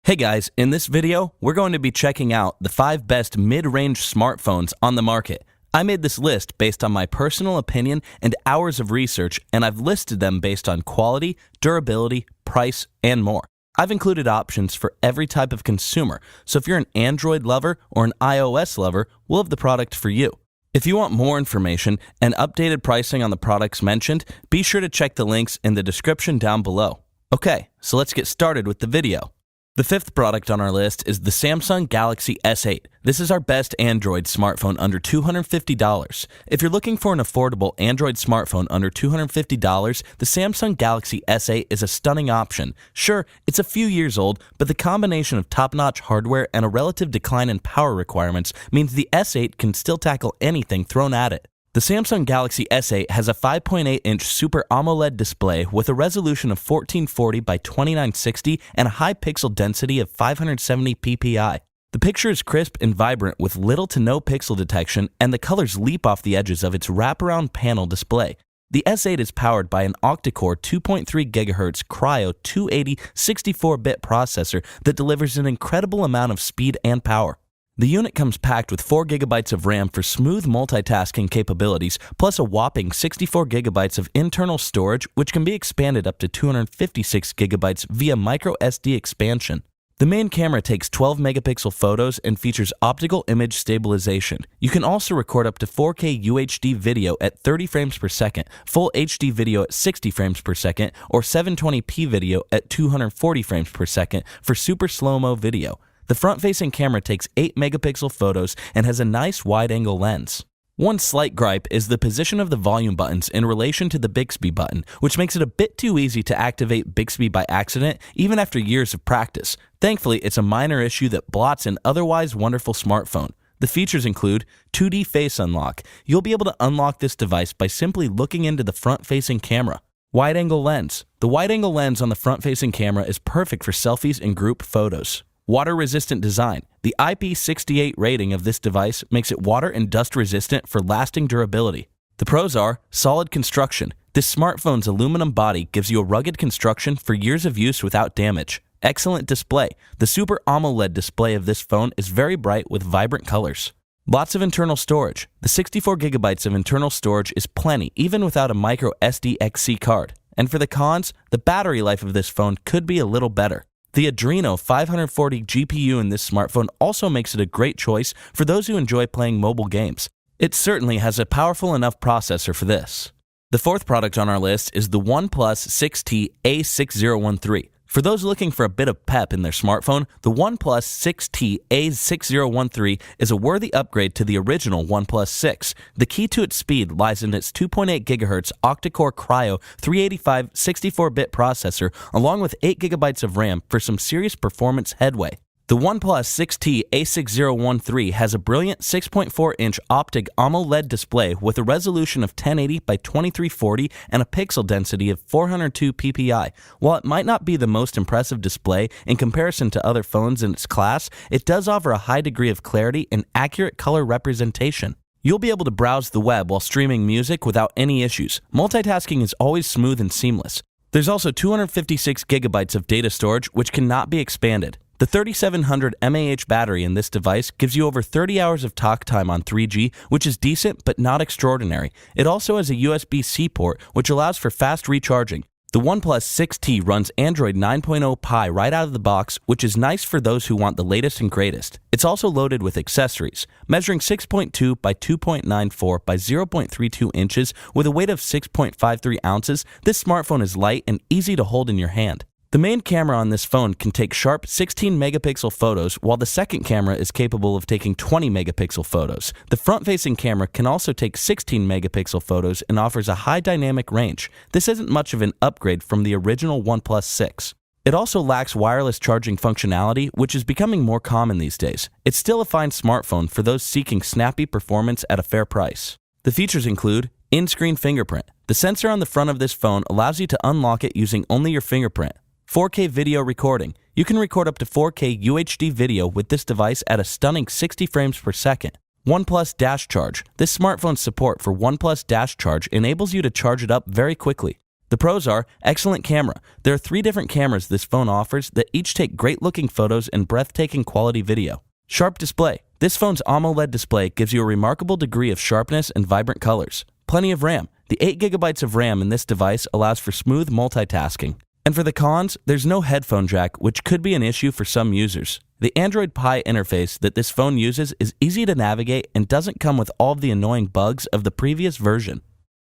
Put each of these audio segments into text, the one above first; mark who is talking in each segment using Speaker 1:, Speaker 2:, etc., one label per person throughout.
Speaker 1: Hey guys, in this video, we're going to be checking out the 5 best mid-range smartphones on the market. I made this list based on my personal opinion and hours of research, and I've listed them based on quality, durability, price, and more. I've included options for every type of consumer, so if you're an Android lover or an iOS lover, we'll have the product for you. If you want more information and updated pricing on the products mentioned, be sure to check the links in the description down below. Okay, so let's get started with the video. The 5th product on our list is the Samsung Galaxy S8. This is our best Android smartphone under $250. If you're looking for an affordable Android smartphone under $250, the Samsung Galaxy S8 is a stunning option. Sure, it's a few years old, but the combination of top-notch hardware and a relative decline in power requirements means the S8 can still tackle anything thrown at it. The Samsung Galaxy S8 has a 5.8-inch Super AMOLED display with a resolution of 1440 by 2960 and a high pixel density of 570 ppi. The picture is crisp and vibrant with little to no pixel detection, and the colors leap off the edges of its wraparound panel display. The S8 is powered by an octa-core 2.3 GHz Cryo 280 64-bit processor that delivers an incredible amount of speed and power. The unit comes packed with 4 GB of RAM for smooth multitasking capabilities, plus a whopping 64 GB of internal storage, which can be expanded up to 256 GB via microSD expansion. The main camera takes 12-megapixel photos and features optical image stabilization. You can also record up to 4K UHD video at 30 frames per second, full HD video at 60 frames per second, or 720p video at 240 frames per second for super slow-mo video. The front-facing camera takes 8-megapixel photos and has a nice wide-angle lens. One slight gripe is the position of the volume buttons in relation to the Bixby button, which makes it a bit too easy to activate Bixby by accident, even after years of practice. Thankfully, it's a minor issue that blots an otherwise wonderful smartphone. The features include 2D face unlock. You'll be able to unlock this device by simply looking into the front-facing camera. Wide-angle lens. The wide-angle lens on the front-facing camera is perfect for selfies and group photos. Water-resistant design. The IP68 rating of this device makes it water and dust-resistant for lasting durability. The pros are solid construction. This smartphone's aluminum body gives you a rugged construction for years of use without damage. Excellent display. The Super AMOLED display of this phone is very bright with vibrant colors. Lots of internal storage. The 64 GB of internal storage is plenty, even without a micro SD-XC card. And for the cons, the battery life of this phone could be a little better. The Adreno 540 GPU in this smartphone also makes it a great choice for those who enjoy playing mobile games. It certainly has a powerful enough processor for this. The 4th product on our list is the OnePlus 6T A6013. For those looking for a bit of pep in their smartphone, the OnePlus 6T A6013 is a worthy upgrade to the original OnePlus 6. The key to its speed lies in its 2.8 GHz octa-core Cryo 385 64-bit processor, along with 8 GB of RAM for some serious performance headway. The OnePlus 6T A6013 has a brilliant 6.4-inch optic AMOLED display with a resolution of 1080 by 2340 and a pixel density of 402 ppi. While it might not be the most impressive display in comparison to other phones in its class, it does offer a high degree of clarity and accurate color representation. You'll be able to browse the web while streaming music without any issues. Multitasking is always smooth and seamless. There's also 256 GB of data storage, which cannot be expanded. The 3700 mAh battery in this device gives you over 30 hours of talk time on 3G, which is decent but not extraordinary. It also has a USB-C port, which allows for fast recharging. The OnePlus 6T runs Android 9.0 Pie right out of the box, which is nice for those who want the latest and greatest. It's also loaded with accessories. Measuring 6.2 by 2.94 by 0.32 inches with a weight of 6.53 ounces, this smartphone is light and easy to hold in your hand. The main camera on this phone can take sharp 16-megapixel photos, while the second camera is capable of taking 20-megapixel photos. The front-facing camera can also take 16-megapixel photos and offers a high dynamic range. This isn't much of an upgrade from the original OnePlus 6. It also lacks wireless charging functionality, which is becoming more common these days. It's still a fine smartphone for those seeking snappy performance at a fair price. The features include in-screen fingerprint. The sensor on the front of this phone allows you to unlock it using only your fingerprint. 4K video recording. You can record up to 4K UHD video with this device at a stunning 60 frames per second. OnePlus Dash Charge. This smartphone's support for OnePlus Dash Charge enables you to charge it up very quickly. The pros are excellent camera. There are 3 different cameras this phone offers that each take great-looking photos and breathtaking quality video. Sharp display. This phone's AMOLED display gives you a remarkable degree of sharpness and vibrant colors. Plenty of RAM. The 8GB of RAM in this device allows for smooth multitasking. And for the cons, there's no headphone jack, which could be an issue for some users. The Android Pie interface that this phone uses is easy to navigate and doesn't come with all of the annoying bugs of the previous version.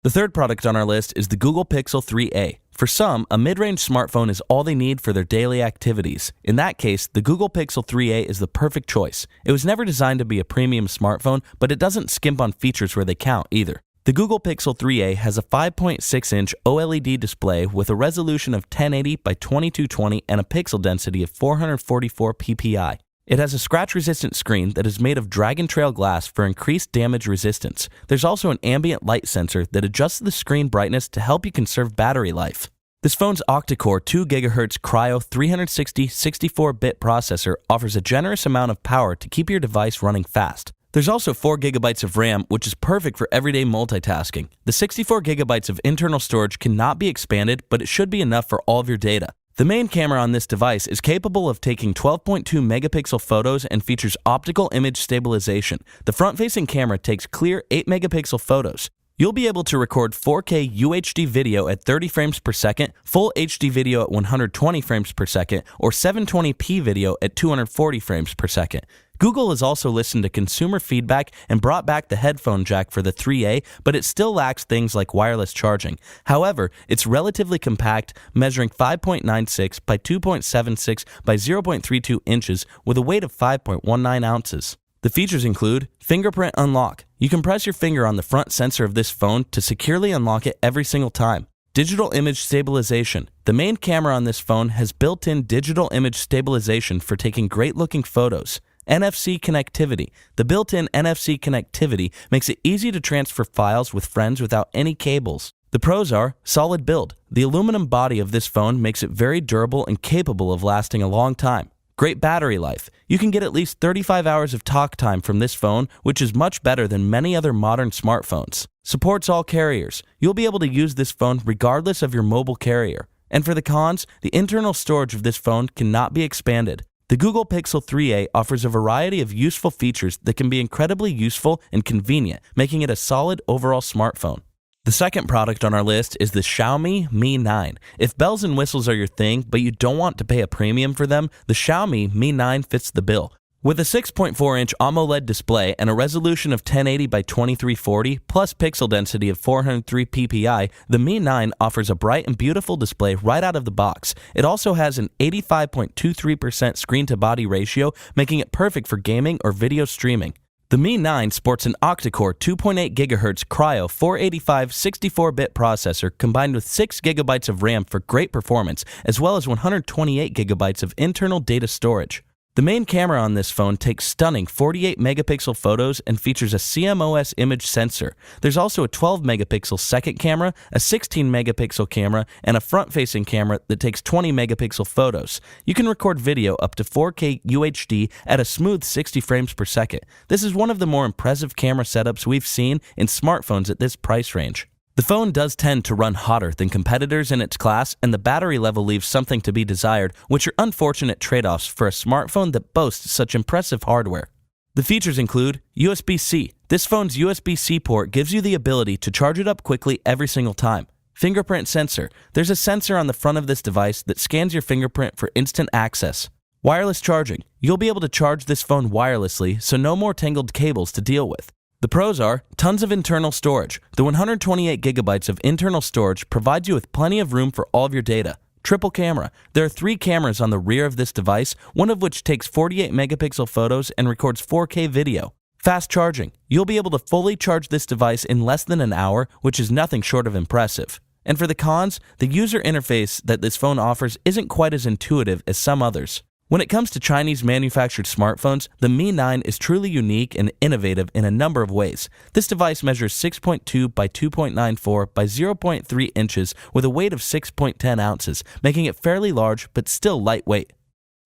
Speaker 1: The third product on our list is the Google Pixel 3a. For some, a mid-range smartphone is all they need for their daily activities. In that case, the Google Pixel 3a is the perfect choice. It was never designed to be a premium smartphone, but it doesn't skimp on features where they count either. The Google Pixel 3a has a 5.6-inch OLED display with a resolution of 1080 by 2220 and a pixel density of 444 ppi. It has a scratch-resistant screen that is made of Dragon Trail glass for increased damage resistance. There's also an ambient light sensor that adjusts the screen brightness to help you conserve battery life. This phone's octa-core 2 GHz Cryo 360 64-bit processor offers a generous amount of power to keep your device running fast. There's also 4 GB of RAM, which is perfect for everyday multitasking. The 64 GB of internal storage cannot be expanded, but it should be enough for all of your data. The main camera on this device is capable of taking 12.2 megapixel photos and features optical image stabilization. The front-facing camera takes clear 8 megapixel photos. You'll be able to record 4K UHD video at 30 frames per second, full HD video at 120 frames per second, or 720p video at 240 frames per second. Google has also listened to consumer feedback and brought back the headphone jack for the 3A, but it still lacks things like wireless charging. However, it's relatively compact, measuring 5.96 by 2.76 by 0.32 inches with a weight of 5.19 ounces. The features include fingerprint unlock. You can press your finger on the front sensor of this phone to securely unlock it every single time. Digital image stabilization. The main camera on this phone has built-in digital image stabilization for taking great-looking photos. NFC connectivity. The built-in NFC connectivity makes it easy to transfer files with friends without any cables. The pros are solid build. The aluminum body of this phone makes it very durable and capable of lasting a long time. Great battery life. You can get at least 35 hours of talk time from this phone, which is much better than many other modern smartphones. Supports all carriers. You'll be able to use this phone regardless of your mobile carrier. And for the cons, the internal storage of this phone cannot be expanded. The Google Pixel 3a offers a variety of useful features that can be incredibly useful and convenient, making it a solid overall smartphone. The second product on our list is the Xiaomi Mi 9. If bells and whistles are your thing, but you don't want to pay a premium for them, the Xiaomi Mi 9 fits the bill. With a 6.4-inch AMOLED display and a resolution of 1080 by 2340 plus pixel density of 403 ppi, the Mi 9 offers a bright and beautiful display right out of the box. It also has an 85.23% screen-to-body ratio, making it perfect for gaming or video streaming. The Mi 9 sports an octa-core 2.8 GHz Cryo 485 64-bit processor combined with 6 GB of RAM for great performance, as well as 128 GB of internal data storage. The main camera on this phone takes stunning 48 megapixel photos and features a CMOS image sensor. There's also a 12 megapixel second camera, a 16 megapixel camera, and a front-facing camera that takes 20 megapixel photos. You can record video up to 4K UHD at a smooth 60 frames per second. This is one of the more impressive camera setups we've seen in smartphones at this price range. The phone does tend to run hotter than competitors in its class, and the battery level leaves something to be desired, which are unfortunate trade-offs for a smartphone that boasts such impressive hardware. The features include USB-C. This phone's USB-C port gives you the ability to charge it up quickly every single time. Fingerprint sensor. There's a sensor on the front of this device that scans your fingerprint for instant access. Wireless charging. You'll be able to charge this phone wirelessly, so no more tangled cables to deal with. The pros are tons of internal storage. The 128 GB of internal storage provides you with plenty of room for all of your data. Triple camera. There are 3 cameras on the rear of this device, one of which takes 48 megapixel photos and records 4K video. Fast charging. You'll be able to fully charge this device in less than an hour, which is nothing short of impressive. And for the cons, the user interface that this phone offers isn't quite as intuitive as some others. When it comes to Chinese-manufactured smartphones, the Mi 9 is truly unique and innovative in a number of ways. This device measures 6.2 by 2.94 by 0.3 inches with a weight of 6.10 ounces, making it fairly large but still lightweight.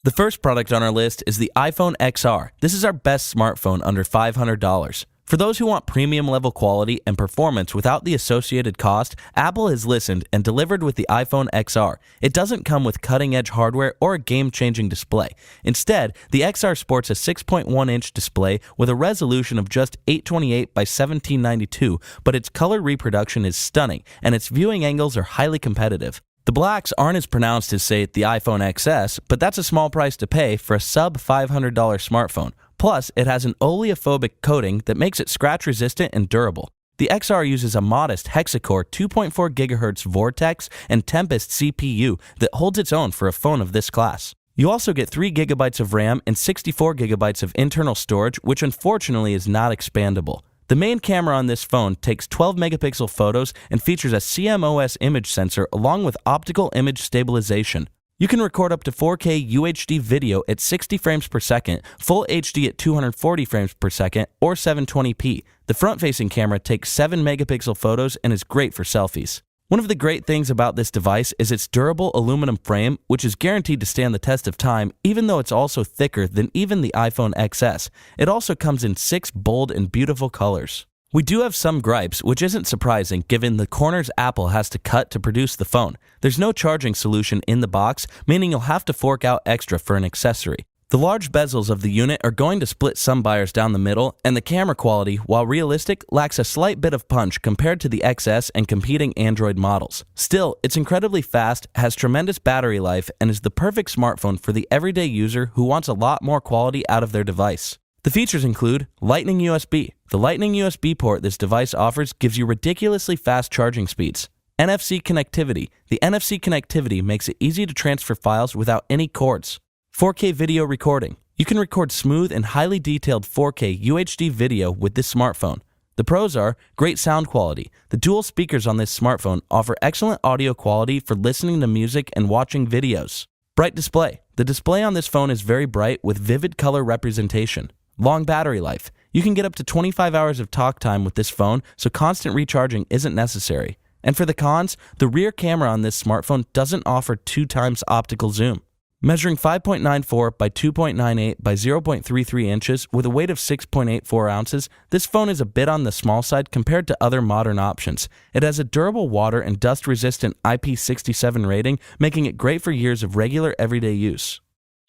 Speaker 1: The first product on our list is the iPhone XR. This is our best smartphone under $500. For those who want premium level quality and performance without the associated cost, Apple has listened and delivered with the iPhone XR. It doesn't come with cutting-edge hardware or a game-changing display. Instead, the XR sports a 6.1-inch display with a resolution of just 828 by 1792, but its color reproduction is stunning, and its viewing angles are highly competitive. The blacks aren't as pronounced as, say, the iPhone XS, but that's a small price to pay for a sub-$500 smartphone. Plus, it has an oleophobic coating that makes it scratch-resistant and durable. The XR uses a modest hexa-core 2.4 GHz Vortex and Tempest CPU that holds its own for a phone of this class. You also get 3 GB of RAM and 64 GB of internal storage, which unfortunately is not expandable. The main camera on this phone takes 12-megapixel photos and features a CMOS image sensor along with optical image stabilization. You can record up to 4K UHD video at 60 frames per second, Full HD at 240 frames per second, or 720p. The front-facing camera takes 7-megapixel photos and is great for selfies. One of the great things about this device is its durable aluminum frame, which is guaranteed to stand the test of time, even though it's also thicker than even the iPhone XS. It also comes in 6 bold and beautiful colors. We do have some gripes, which isn't surprising given the corners Apple has to cut to produce the phone. There's no charging solution in the box, meaning you'll have to fork out extra for an accessory. The large bezels of the unit are going to split some buyers down the middle, and the camera quality, while realistic, lacks a slight bit of punch compared to the XS and competing Android models. Still, it's incredibly fast, has tremendous battery life, and is the perfect smartphone for the everyday user who wants a lot more quality out of their device. The features include Lightning USB. The Lightning USB port this device offers gives you ridiculously fast charging speeds. NFC connectivity. The NFC connectivity makes it easy to transfer files without any cords. 4K video recording. You can record smooth and highly detailed 4K UHD video with this smartphone. The pros are great sound quality. The dual speakers on this smartphone offer excellent audio quality for listening to music and watching videos. Bright display. The display on this phone is very bright with vivid color representation. Long battery life. You can get up to 25 hours of talk time with this phone, so constant recharging isn't necessary. And for the cons, the rear camera on this smartphone doesn't offer 2x optical zoom. Measuring 5.94 by 2.98 by 0.33 inches with a weight of 6.84 ounces, this phone is a bit on the small side compared to other modern options. It has a durable water and dust-resistant IP67 rating, making it great for years of regular everyday use.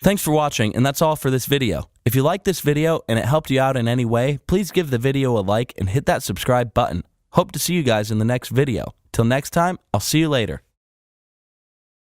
Speaker 1: Thanks for watching, and that's all for this video. If you liked this video and it helped you out in any way, please give the video a like and hit that subscribe button. Hope to see you guys in the next video. Till next time, I'll see you later.